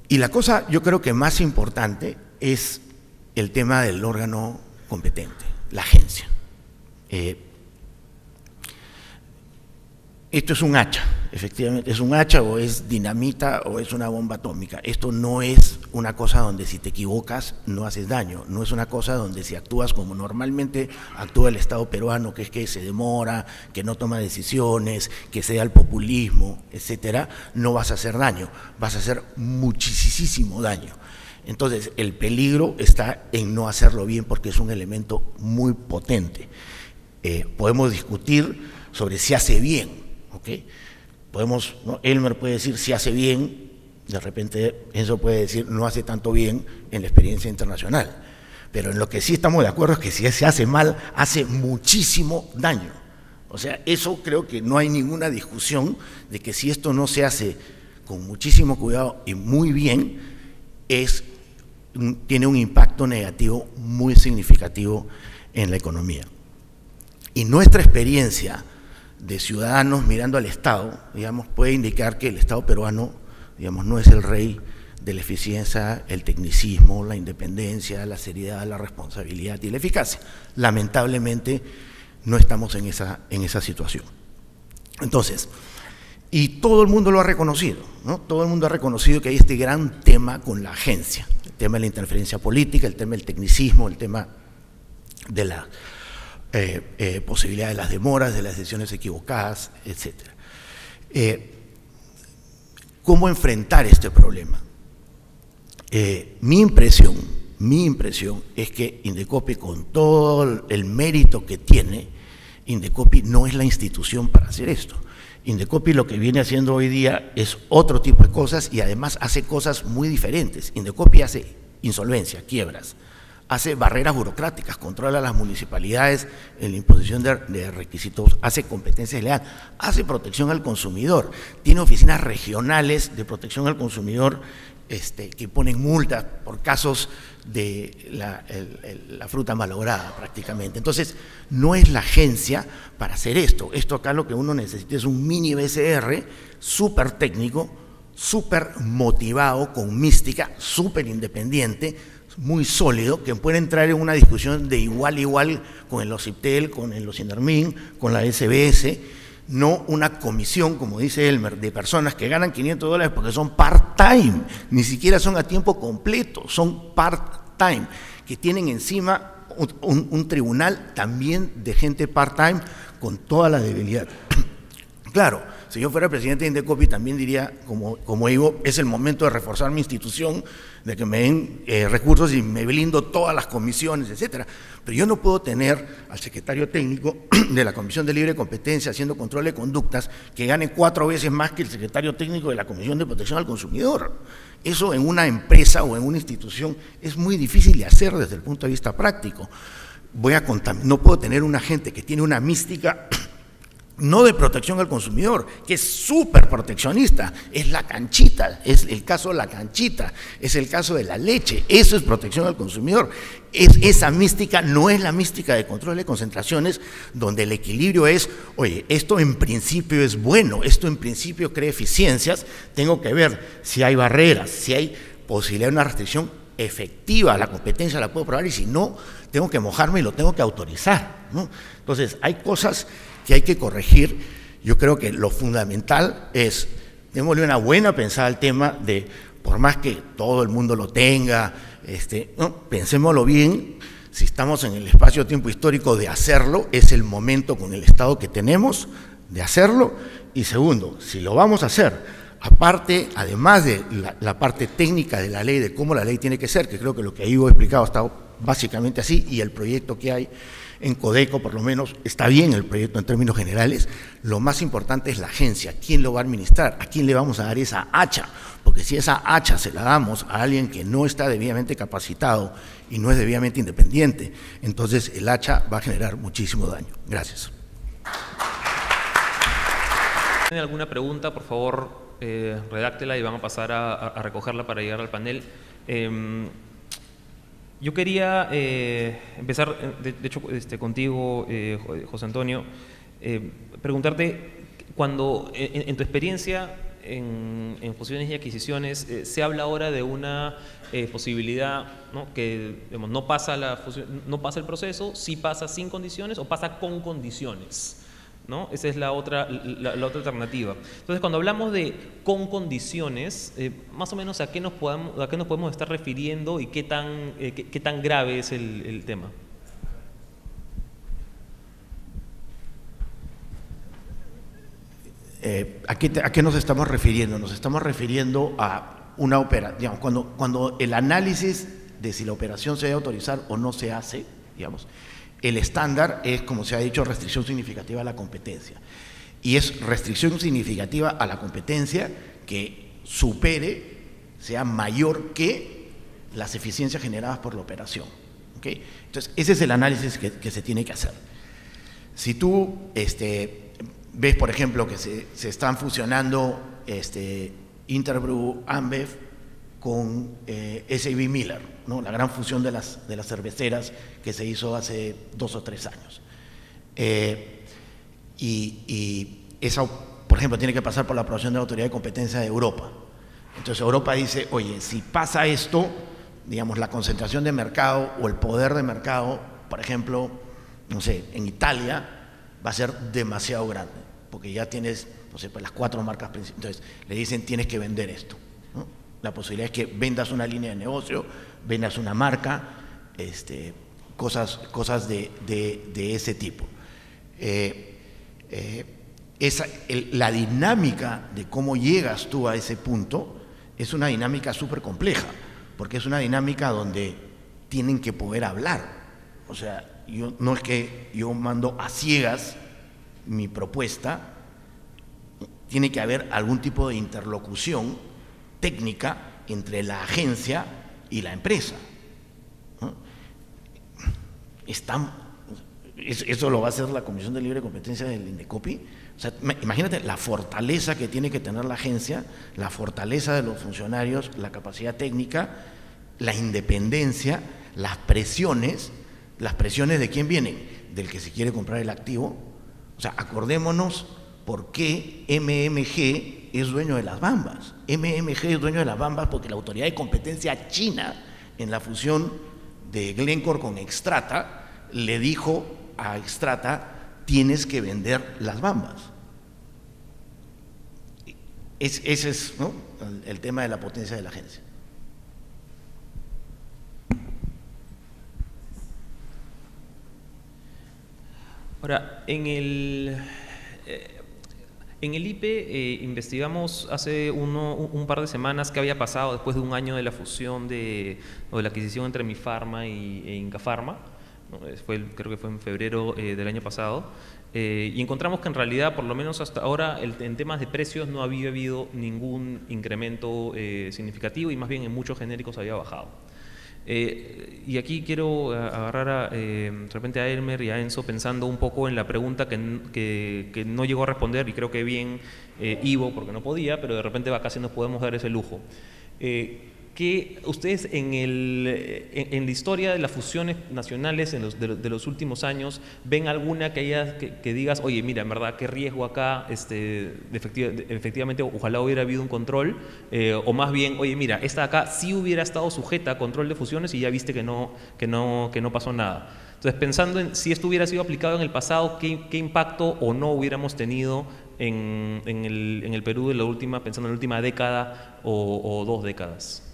[SPEAKER 4] Y la cosa, yo creo que más importante es el tema del órgano competente, la agencia. Esto es un hacha, efectivamente, es un hacha o es dinamita o es una bomba atómica. Esto no es una cosa donde si te equivocas no haces daño, no es una cosa donde si actúas como normalmente actúa el Estado peruano, que es que se demora, que no toma decisiones, que se da al populismo, etcétera, no vas a hacer daño, vas a hacer muchísimo daño. Entonces, el peligro está en no hacerlo bien porque es un elemento muy potente. Podemos discutir sobre si hace bien. ¿Okay? Podemos, ¿no? Elmer puede decir si hace bien, de repente Enzo puede decir no hace tanto bien en la experiencia internacional, pero en lo que sí estamos de acuerdo es que si se hace mal, hace muchísimo daño. O sea, eso creo que no hay ninguna discusión de que si esto no se hace con muchísimo cuidado y muy bien, tiene un impacto negativo muy significativo en la economía. Y nuestra experiencia de ciudadanos mirando al Estado, digamos, puede indicar que el Estado peruano, digamos, no es el rey de la eficiencia, el tecnicismo, la independencia, la seriedad, la responsabilidad y la eficacia. Lamentablemente no estamos en esa situación. Entonces, y todo el mundo lo ha reconocido, ¿no? Todo el mundo ha reconocido que hay este gran tema con la agencia, el tema de la interferencia política, el tema del tecnicismo, el tema de la posibilidad de las demoras, de las decisiones equivocadas, etc. ¿Cómo enfrentar este problema? Mi impresión es que Indecopi, con todo el mérito que tiene, Indecopi no es la institución para hacer esto. Indecopi lo que viene haciendo hoy día es otro tipo de cosas y además hace cosas muy diferentes. Indecopi hace insolvencia, quiebras, hace barreras burocráticas, controla a las municipalidades en la imposición de requisitos, hace competencia leal, hace protección al consumidor, tiene oficinas regionales de protección al consumidor que ponen multas por casos de la fruta malograda prácticamente. Entonces, no es la agencia para hacer esto. Esto acá lo que uno necesita es un mini BCR súper técnico, súper motivado, con mística, súper independiente, muy sólido, que puede entrar en una discusión de igual a igual con el OCIPTEL, con el Ocinermin, con la SBS, no una comisión, como dice Elmer, de personas que ganan $500 porque son part-time, ni siquiera son a tiempo completo, son part-time, que tienen encima un tribunal también de gente part-time con toda la debilidad. Claro, si yo fuera presidente de Indecopi también diría, como digo, es el momento de reforzar mi institución, de que me den recursos y me blindo todas las comisiones, etcétera. Pero yo no puedo tener al secretario técnico de la Comisión de Libre Competencia haciendo control de conductas que gane 4 veces más que el secretario técnico de la Comisión de Protección al Consumidor. Eso en una empresa o en una institución es muy difícil de hacer desde el punto de vista práctico. No puedo tener una gente que tiene una mística no de protección al consumidor, que es súper proteccionista, es la canchita, es el caso de la canchita, es el caso de la leche, eso es protección al consumidor. Esa mística no es la mística de control de concentraciones, donde el equilibrio es, oye, esto en principio es bueno, esto en principio crea eficiencias, tengo que ver si hay barreras, si hay posibilidad de una restricción efectiva a la competencia, la puedo probar, y si no, tengo que mojarme y lo tengo que autorizar, ¿no? Entonces, hay cosas que hay que corregir. Yo creo que lo fundamental es, démosle una buena pensada al tema de, por más que todo el mundo lo tenga, ¿no? Pensémoslo bien, si estamos en el espacio-tiempo histórico de hacerlo, es el momento con el Estado que tenemos de hacerlo, y segundo, si lo vamos a hacer, aparte, además de la parte técnica de la ley, de cómo la ley tiene que ser, que creo que lo que Ivo ha explicado está básicamente así, y el proyecto que hay en Codeco, por lo menos, está bien el proyecto en términos generales, lo más importante es la agencia, quién lo va a administrar, a quién le vamos a dar esa hacha, porque si esa hacha se la damos a alguien que no está debidamente capacitado y no es debidamente independiente, entonces el hacha va a generar muchísimo daño. Gracias.
[SPEAKER 2] ¿Tienen alguna pregunta? Por favor, redáctela y van a pasar a recogerla para llegar al panel. Yo quería empezar, de hecho, contigo, José Antonio, preguntarte, cuando en tu experiencia en fusiones y adquisiciones, se habla ahora de una posibilidad, ¿no? Que digamos, no pasa el proceso, sí pasa sin condiciones o pasa con condiciones, ¿no? Esa es la otra alternativa. Entonces, cuando hablamos de con condiciones, más o menos a qué nos podemos estar refiriendo y qué tan grave es el tema.
[SPEAKER 4] ¿A qué nos estamos refiriendo? Nos estamos refiriendo a una operación, digamos, cuando el análisis de si la operación se debe autorizar o no se hace, digamos, el estándar es, como se ha dicho, restricción significativa a la competencia. Y es restricción significativa a la competencia que supere, sea mayor que las eficiencias generadas por la operación. ¿Okay? Entonces, ese es el análisis que se tiene que hacer. Si tú ves, por ejemplo, que se están fusionando Interbrew, Ambev con SAB Miller, ¿no? La gran fusión de las cerveceras que se hizo hace 2 o 3 años. Y esa, por ejemplo, tiene que pasar por la aprobación de la Autoridad de Competencia de Europa. Entonces Europa dice, oye, si pasa esto, digamos, la concentración de mercado o el poder de mercado, por ejemplo, no sé, en Italia, va a ser demasiado grande, porque ya tienes, no sé, pues las 4 marcas principales. Entonces le dicen, tienes que vender esto, ¿no? La posibilidad es que vendas una línea de negocio, vendas una marca, cosas de ese tipo. La dinámica de cómo llegas tú a ese punto es una dinámica súper compleja, porque es una dinámica donde tienen que poder hablar. O sea, no es que yo mando a ciegas mi propuesta, tiene que haber algún tipo de interlocución técnica entre la agencia y la empresa, ¿no? Eso lo va a hacer la Comisión de Libre Competencia del Indecopi. O sea, imagínate la fortaleza que tiene que tener la agencia, la fortaleza de los funcionarios, la capacidad técnica, la independencia, las presiones de quién vienen, del que se quiere comprar el activo. O sea, acordémonos por qué MMG es dueño de las Bambas. MMG es dueño de las Bambas porque la Autoridad de Competencia china, en la fusión de Glencore con Xstrata, le dijo a Xstrata, tienes que vender las Bambas. ese es, ¿no?, el tema de la potencia de la agencia.
[SPEAKER 2] Ahora, en el IPE investigamos hace un par de semanas qué había pasado después de un año de la fusión o de la adquisición entre Mifarma e Incafarma, ¿no? Creo que fue en febrero del año pasado, y encontramos que en realidad, por lo menos hasta ahora, en temas de precios no había habido ningún incremento significativo y más bien en muchos genéricos había bajado. Y aquí quiero agarrar de repente a Elmer y a Enzo pensando un poco en la pregunta que no llegó a responder, y creo que bien Ivo, porque no podía, pero de repente casi nos podemos dar ese lujo. Que ustedes en la historia de las fusiones nacionales de los últimos años, ¿ven alguna que digas, oye, mira, en verdad, qué riesgo acá, efectivamente, ojalá hubiera habido un control, o más bien, oye, mira, esta de acá sí hubiera estado sujeta a control de fusiones y ya viste que no pasó nada? Entonces, pensando en si esto hubiera sido aplicado en el pasado, ¿qué impacto o no hubiéramos tenido en el Perú pensando en la última década o 2 décadas?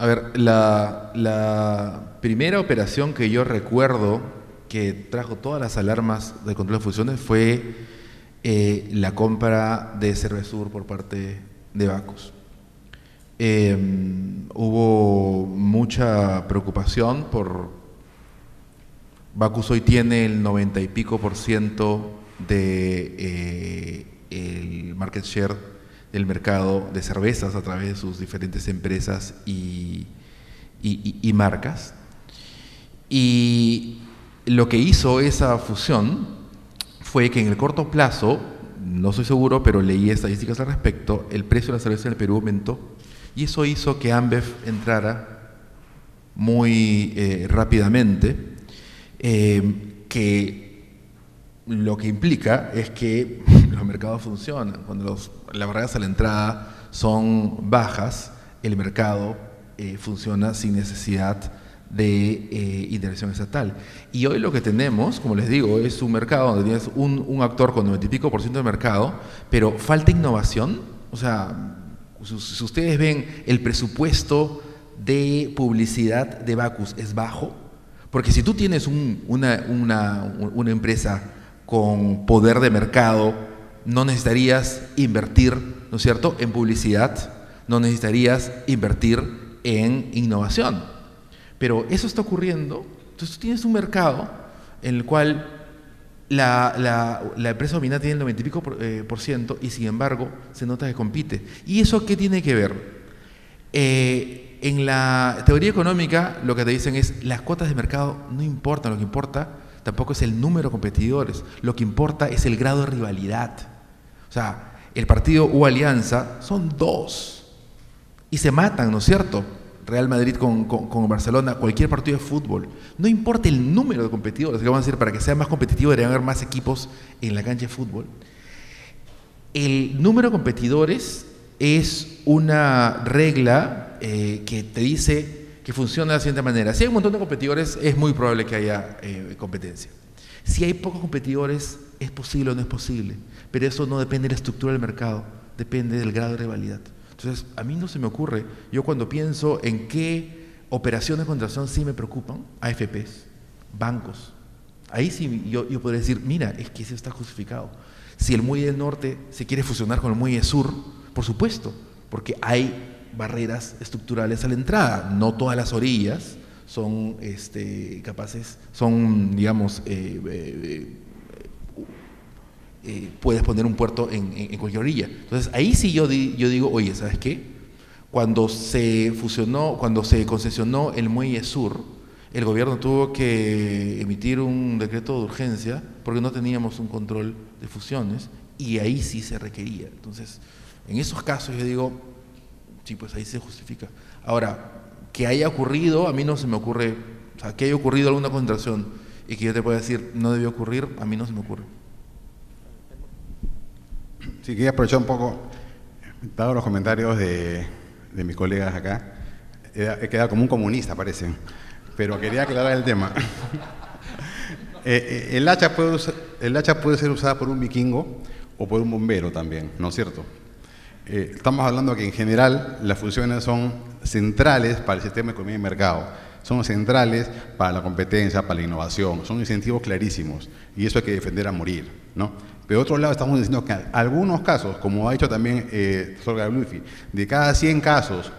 [SPEAKER 3] A ver, la primera operación que yo recuerdo que trajo todas las alarmas de control de fusiones fue la compra de Cervesur por parte de Bacus. Hubo mucha preocupación por... Bacus hoy tiene el 90 y pico % de el market share del mercado de cervezas a través de sus diferentes empresas y marcas. Y lo que hizo esa fusión fue que en el corto plazo, no estoy seguro, pero leí estadísticas al respecto, el precio de la cerveza en el Perú aumentó, y eso hizo que Ambev entrara muy rápidamente, que lo que implica es que los mercados funcionan. Cuando las barreras a la entrada son bajas, el mercado funciona sin necesidad de intervención estatal. Y hoy lo que tenemos, como les digo, es un mercado donde tienes un actor con 90 y pico % de mercado, pero falta innovación. O sea, si ustedes ven el presupuesto de publicidad de Bacus es bajo, porque si tú tienes una empresa con poder de mercado, no necesitarías invertir, ¿no es cierto?, en publicidad, no necesitarías invertir en innovación. Pero eso está ocurriendo. Entonces tú tienes un mercado en el cual la empresa dominante tiene el 90 y pico % y sin embargo se nota que compite. ¿Y eso qué tiene que ver? En la teoría económica lo que te dicen es las cuotas de mercado no importan, lo que importa tampoco es el número de competidores, lo que importa es el grado de rivalidad. O sea, el partido u alianza son 2 y se matan, ¿no es cierto? Real Madrid con Barcelona, cualquier partido de fútbol. No importa el número de competidores, que vamos a decir, para que sea más competitivo deberían haber más equipos en la cancha de fútbol. El número de competidores es una regla que te dice que funciona de la siguiente manera. Si hay un montón de competidores, es muy probable que haya competencia. Si hay pocos competidores, es posible o no es posible, pero eso no depende de la estructura del mercado, depende del grado de rivalidad. Entonces, a mí no se me ocurre, yo cuando pienso en qué operaciones de contratación sí me preocupan, AFPs, bancos, ahí sí yo podría decir, mira, es que eso está justificado. Si el muelle del norte se quiere fusionar con el muelle sur, por supuesto, porque hay barreras estructurales a la entrada, no todas las orillas son capaces, son, digamos, puedes poner un puerto en cualquier orilla. Entonces ahí sí yo digo, oye, ¿sabes qué? Cuando se concesionó el muelle sur, el gobierno tuvo que emitir un decreto de urgencia porque no teníamos un control de fusiones y ahí sí se requería. Entonces, en esos casos yo digo, sí, pues ahí se justifica. Ahora, que haya ocurrido, a mí no se me ocurre, o sea, que haya ocurrido alguna contratación y que yo te pueda decir, no debió ocurrir, a mí no se me ocurre.
[SPEAKER 1] Sí, quería aprovechar un poco, dado los comentarios de mis colegas acá, he quedado como un comunista, parece, pero quería aclarar el tema. El hacha puede el hacha puede ser usada por un vikingo o por un bombero también, ¿no es cierto? Estamos hablando que en general las fusiones son centrales para el sistema de economía y mercado, son centrales para la competencia, para la innovación, son incentivos clarísimos y eso hay que defender a morir, ¿no? Pero de otro lado estamos diciendo que algunos casos, como ha dicho también el profesor Gablufi, de cada 100 casos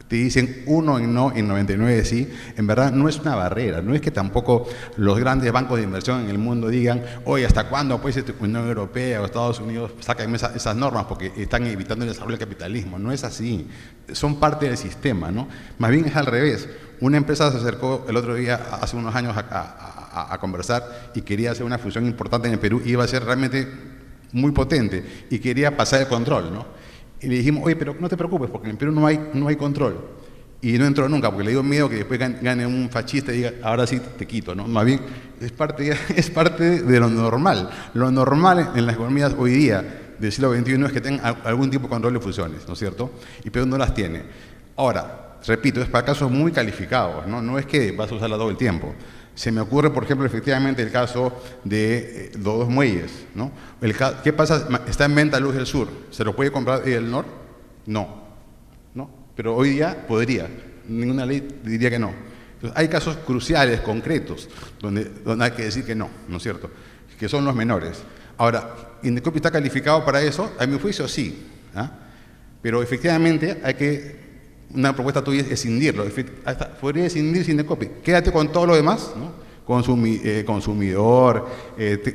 [SPEAKER 1] te dicen 1 en no y 99 sí, en verdad no es una barrera, no es que tampoco los grandes bancos de inversión en el mundo digan, oye, ¿hasta cuándo pues Unión Europea o Estados Unidos sacan esas normas porque están evitando el desarrollo del capitalismo? No es así, son parte del sistema, ¿no? Más bien es al revés. Una empresa se acercó el otro día, hace unos años, a conversar y quería hacer una fusión importante en el Perú, iba a ser realmente muy potente y quería pasar el control, ¿no? Y le dijimos, oye, pero no te preocupes, porque en el Perú no hay control. Y no entró nunca, porque le dio miedo que después gane un fascista y diga, ahora sí te quito, ¿no? Más bien, es parte de lo normal. Lo normal en las economías hoy día del siglo XXI es que tengan algún tipo de control de fusiones, ¿no es cierto? Y Perú no las tiene. Ahora, repito, es para casos muy calificados, ¿no? No es que vas a usarla todo el tiempo. Se me ocurre, por ejemplo, efectivamente el caso de los dos muelles, ¿no? ¿Qué pasa? Está en venta Luz del Sur. ¿Se lo puede comprar el Nor? No. Pero hoy día podría. Ninguna ley diría que no. Entonces, hay casos cruciales, concretos, donde hay que decir que no, ¿no es cierto? Que son los menores. Ahora, ¿Indecopi está calificado para eso? A mi juicio, sí. ¿Ah? Pero efectivamente hay que... Una propuesta tuya es escindirlo. Podría escindir Indecopi. Quédate con todo lo demás, ¿no? Consumidor,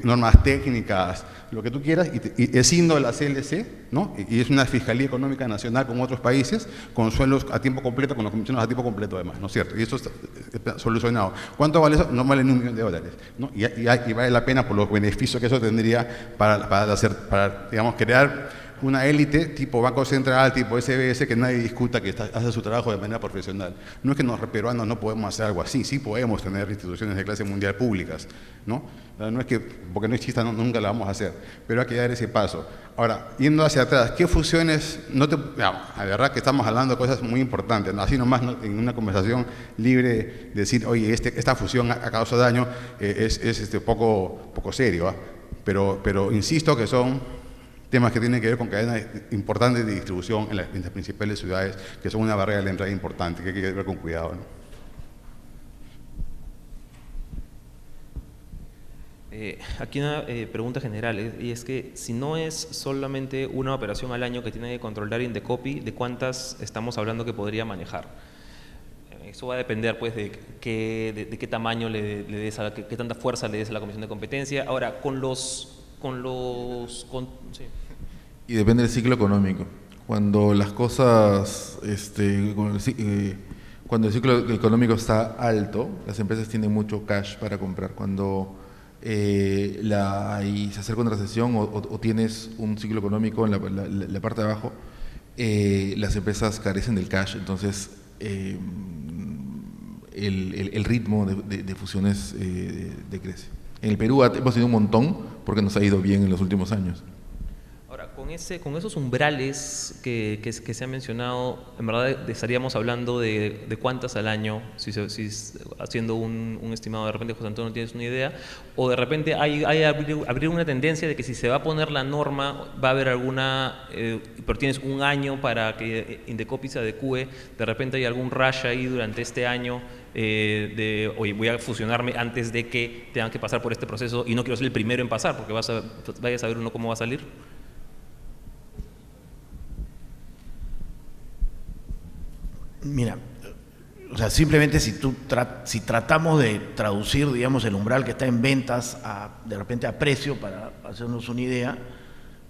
[SPEAKER 1] normas técnicas, lo que tú quieras, y escindo la CLC, ¿no? Y es una fiscalía económica nacional con otros países, con sueldos a tiempo completo, con los comisionados a tiempo completo además, ¿no es cierto? Y eso está solucionado. ¿Cuánto vale eso? No vale ni $1 millón, ¿no? Y vale la pena por los beneficios que eso tendría para digamos, crear una élite tipo Banco Central, tipo SBS, que nadie discuta que hace su trabajo de manera profesional. No es que los peruanos no podemos hacer algo así, sí podemos tener instituciones de clase mundial públicas, ¿no? No es que, porque no exista, nunca la vamos a hacer, pero hay que dar ese paso. Ahora, yendo hacia atrás, ¿qué fusiones? La verdad que estamos hablando de cosas muy importantes, ¿no? Así nomás, ¿no? En una conversación libre, decir, oye, esta fusión ha causado daño, es poco serio, ¿eh? Pero insisto que son temas que tienen que ver con cadenas importantes de distribución en las principales ciudades, que son una barrera de la entrada importante, que hay que ver con cuidado, ¿no?
[SPEAKER 2] Aquí una pregunta general, y es que si no es solamente una operación al año que tiene que controlar Indecopi, ¿de cuántas estamos hablando que podría manejar? Eso va a depender pues de qué tamaño le des qué tanta fuerza le des a la Comisión de Competencia. Ahora, sí.
[SPEAKER 3] Y depende del ciclo económico. Cuando las cosas, cuando el ciclo económico está alto, las empresas tienen mucho cash para comprar. Cuando y se acerca una recesión o tienes un ciclo económico en la parte de abajo, las empresas carecen del cash, entonces el ritmo de fusiones decrece. En el Perú hemos tenido un montón porque nos ha ido bien en los últimos años.
[SPEAKER 2] Ahora, con esos umbrales que se han mencionado, en verdad estaríamos hablando de cuántas al año, si haciendo un estimado, de repente, José Antonio, no tienes una idea, o de repente abrir una tendencia de que si se va a poner la norma, va a haber alguna, pero tienes un año para que Indecopi se adecue, de repente hay algún rush ahí durante este año, oye, voy a fusionarme antes de que tengan que pasar por este proceso y no quiero ser el primero en pasar, porque vaya a saber uno cómo va a salir.
[SPEAKER 4] Mira, o sea, simplemente si tratamos de traducir, digamos, el umbral que está en ventas de repente a precio, para hacernos una idea,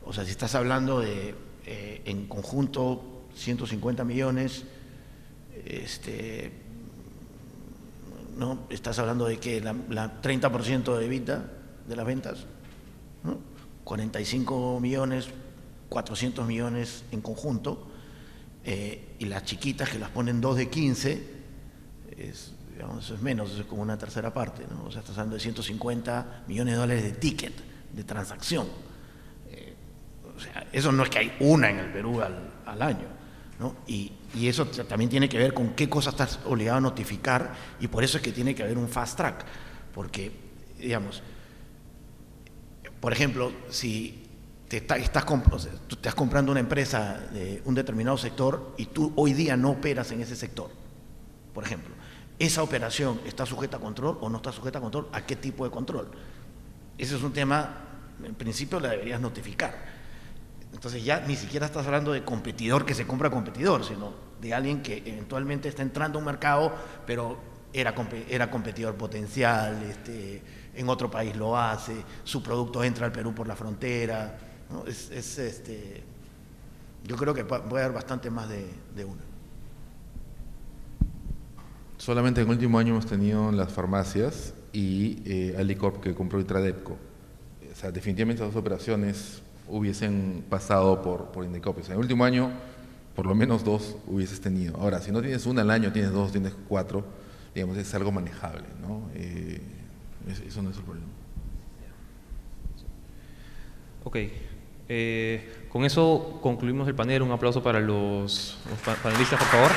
[SPEAKER 4] o sea, si estás hablando de en conjunto 150 millones, ¿no? Estás hablando de que la 30% de EBITDA de las ventas, ¿no? 45 millones, 400 millones en conjunto, y las chiquitas que las ponen 2 de 15, digamos, eso es menos, eso es como una tercera parte, ¿no? O sea, estás hablando de 150 millones de dólares de ticket, de transacción. O sea, eso no es que hay una en el Perú al año, ¿no? Y eso también tiene que ver con qué cosas estás obligado a notificar, y por eso es que tiene que haber un fast track, porque, digamos, Por ejemplo, si tú estás comprando una empresa de un determinado sector y tú hoy día no operas en ese sector, por ejemplo, ¿esa operación está sujeta a control o no está sujeta a control? ¿A qué tipo de control? Ese es un tema, en principio la deberías notificar. Entonces ya ni siquiera estás hablando de competidor que se compra competidor, sino de alguien que eventualmente está entrando a un mercado, pero era competidor potencial, en otro país lo hace, su producto entra al Perú por la frontera, ¿no? Yo creo que puede haber bastante más de una.
[SPEAKER 3] Solamente en el último año hemos tenido las farmacias y Alicorp que compró Intradepco. O sea, definitivamente esas dos operaciones hubiesen pasado por Indecop. O sea, en el último año, por lo menos 2 hubieses tenido. Ahora, si no tienes una al año, tienes 2, tienes 4, digamos, es algo manejable, ¿no? Eso no es el problema.
[SPEAKER 2] Ok. Con eso concluimos el panel. Un aplauso para los panelistas, por favor.